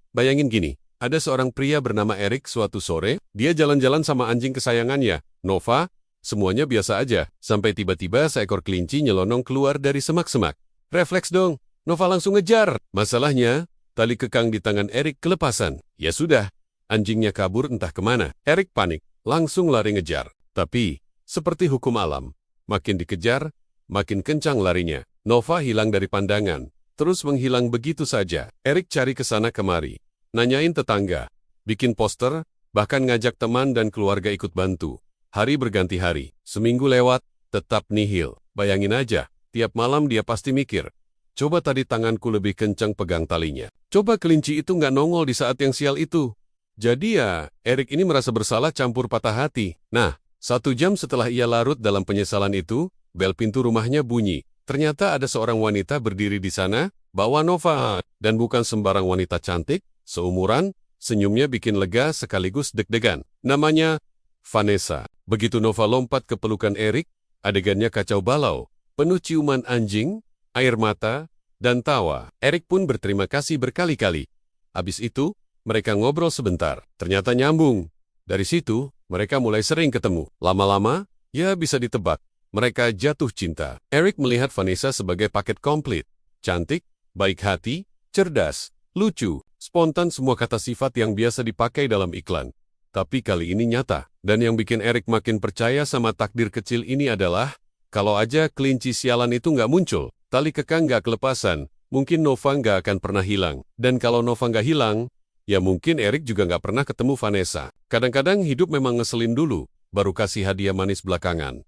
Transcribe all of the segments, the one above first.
Bayangin gini, ada seorang pria bernama Eric suatu sore, dia jalan-jalan sama anjing kesayangannya, Nova. Semuanya biasa aja, sampai tiba-tiba seekor kelinci nyelonong keluar dari semak-semak. Refleks dong, Nova langsung ngejar. Masalahnya, tali kekang di tangan Eric kelepasan. Ya sudah, anjingnya kabur entah kemana. Eric panik, langsung lari ngejar. Tapi, seperti hukum alam, makin dikejar, makin kencang larinya. Nova hilang dari pandangan, terus menghilang begitu saja. Eric cari ke sana kemari, nanyain tetangga, bikin poster, bahkan ngajak teman dan keluarga ikut bantu. Hari berganti hari, seminggu lewat, tetap nihil. Bayangin aja, tiap malam dia pasti mikir, coba tadi tanganku lebih kencang pegang talinya. Coba kelinci itu nggak nongol di saat yang sial itu. Jadi ya, Eric ini merasa bersalah campur patah hati. Nah, 1 jam setelah ia larut dalam penyesalan itu, bel pintu rumahnya bunyi. Ternyata ada seorang wanita berdiri di sana, bawa Nova. Dan bukan sembarang wanita cantik, seumuran, senyumnya bikin lega sekaligus deg-degan. Namanya Vanessa. Begitu Nova lompat ke pelukan Eric, adegannya kacau balau, penuh ciuman anjing, air mata, dan tawa. Eric pun berterima kasih berkali-kali. Habis itu, mereka ngobrol sebentar. Ternyata nyambung. Dari situ, mereka mulai sering ketemu. Lama-lama, ya bisa ditebak, mereka jatuh cinta. Eric melihat Vanessa sebagai paket komplit. Cantik, baik hati, cerdas, lucu, spontan, semua kata sifat yang biasa dipakai dalam iklan. Tapi kali ini nyata. Dan yang bikin Eric makin percaya sama takdir kecil ini adalah, kalau aja kelinci sialan itu nggak muncul, tali kekang nggak kelepasan, mungkin Nova nggak akan pernah hilang. Dan kalau Nova nggak hilang, ya mungkin Eric juga nggak pernah ketemu Vanessa. Kadang-kadang hidup memang ngeselin dulu, baru kasih hadiah manis belakangan.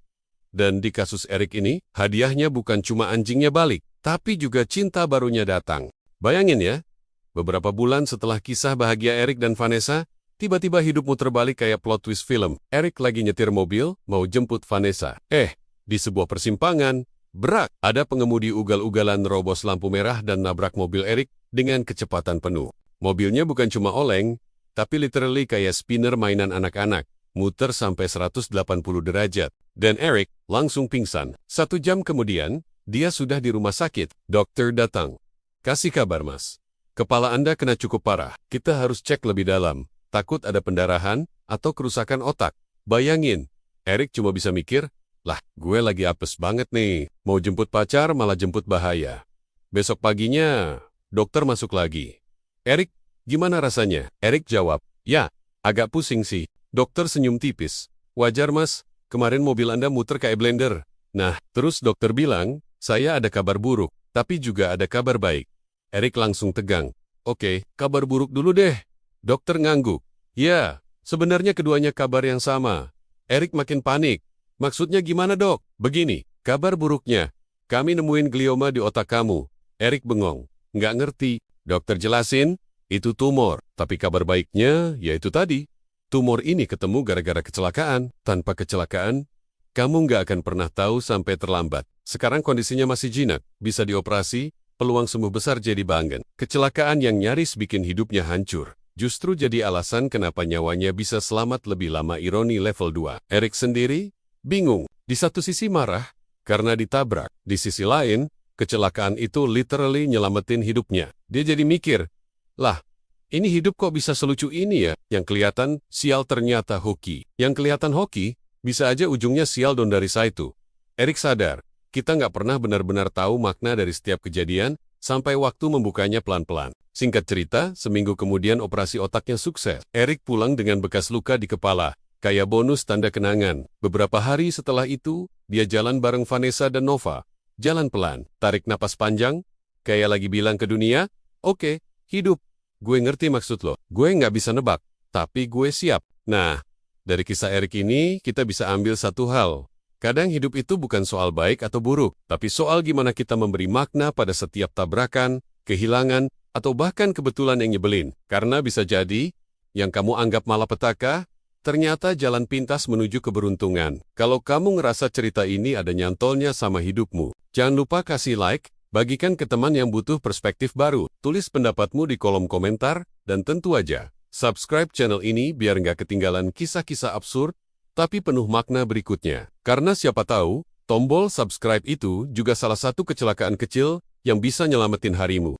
Dan di kasus Eric ini, hadiahnya bukan cuma anjingnya balik, tapi juga cinta barunya datang. Bayangin ya, beberapa bulan setelah kisah bahagia Eric dan Vanessa, tiba-tiba hidupmu terbalik kayak plot twist film. Eric lagi nyetir mobil, mau jemput Vanessa. Di sebuah persimpangan, brak, ada pengemudi ugal-ugalan nerobos lampu merah dan nabrak mobil Eric dengan kecepatan penuh. Mobilnya bukan cuma oleng, tapi literally kayak spinner mainan anak-anak, muter sampai 180 derajat. Dan Eric langsung pingsan. 1 jam kemudian, dia sudah di rumah sakit. Dokter datang. Kasih kabar, Mas. Kepala Anda kena cukup parah. Kita harus cek lebih dalam. Takut ada pendarahan atau kerusakan otak. Bayangin, Eric cuma bisa mikir, lah, gue lagi apes banget nih. Mau jemput pacar malah jemput bahaya. Besok paginya, dokter masuk lagi. Eric, gimana rasanya? Eric jawab, ya, agak pusing sih. Dokter senyum tipis. Wajar, Mas. Kemarin mobil Anda muter kayak blender. Nah, terus dokter bilang, saya ada kabar buruk, tapi juga ada kabar baik. Eric langsung tegang. Oke, kabar buruk dulu deh. Dokter ngangguk. Ya, sebenarnya keduanya kabar yang sama. Eric makin panik. Maksudnya gimana, Dok? Begini, kabar buruknya. Kami nemuin glioma di otak kamu. Eric bengong. Nggak ngerti. Dokter jelasin, itu tumor. Tapi kabar baiknya, yaitu tadi. Tumor ini ketemu gara-gara kecelakaan. Tanpa kecelakaan, kamu nggak akan pernah tahu sampai terlambat. Sekarang kondisinya masih jinak. Bisa dioperasi, peluang sembuh besar jadi banget. Kecelakaan yang nyaris bikin hidupnya hancur. Justru jadi alasan kenapa nyawanya bisa selamat lebih lama. Ironi level 2. Eric sendiri bingung. Di satu sisi marah karena ditabrak. Di sisi lain, kecelakaan itu literally nyelamatin hidupnya. Dia jadi mikir, lah, ini hidup kok bisa selucu ini ya? Yang kelihatan sial ternyata hoki. Yang kelihatan hoki, bisa aja ujungnya sial don dari Saitu. Eric sadar, kita nggak pernah benar-benar tahu makna dari setiap kejadian sampai waktu membukanya pelan-pelan. Singkat cerita, seminggu kemudian operasi otaknya sukses. Eric pulang dengan bekas luka di kepala, kayak bonus tanda kenangan. Beberapa hari setelah itu, dia jalan bareng Vanessa dan Nova. Jalan pelan, tarik napas panjang, kayak lagi bilang ke dunia, oke, hidup. Gue ngerti maksud lo, gue nggak bisa nebak, tapi gue siap. Nah, dari kisah Eric ini, kita bisa ambil satu hal. Kadang hidup itu bukan soal baik atau buruk, tapi soal gimana kita memberi makna pada setiap tabrakan, kehilangan, atau bahkan kebetulan yang nyebelin. Karena bisa jadi, yang kamu anggap malapetaka, ternyata jalan pintas menuju keberuntungan. Kalau kamu ngerasa cerita ini ada nyantolnya sama hidupmu, jangan lupa kasih like, bagikan ke teman yang butuh perspektif baru, tulis pendapatmu di kolom komentar, dan tentu aja, subscribe channel ini biar nggak ketinggalan kisah-kisah absurd, tapi penuh makna berikutnya. Karena siapa tahu, tombol subscribe itu juga salah satu kecelakaan kecil yang bisa nyelamatin harimu.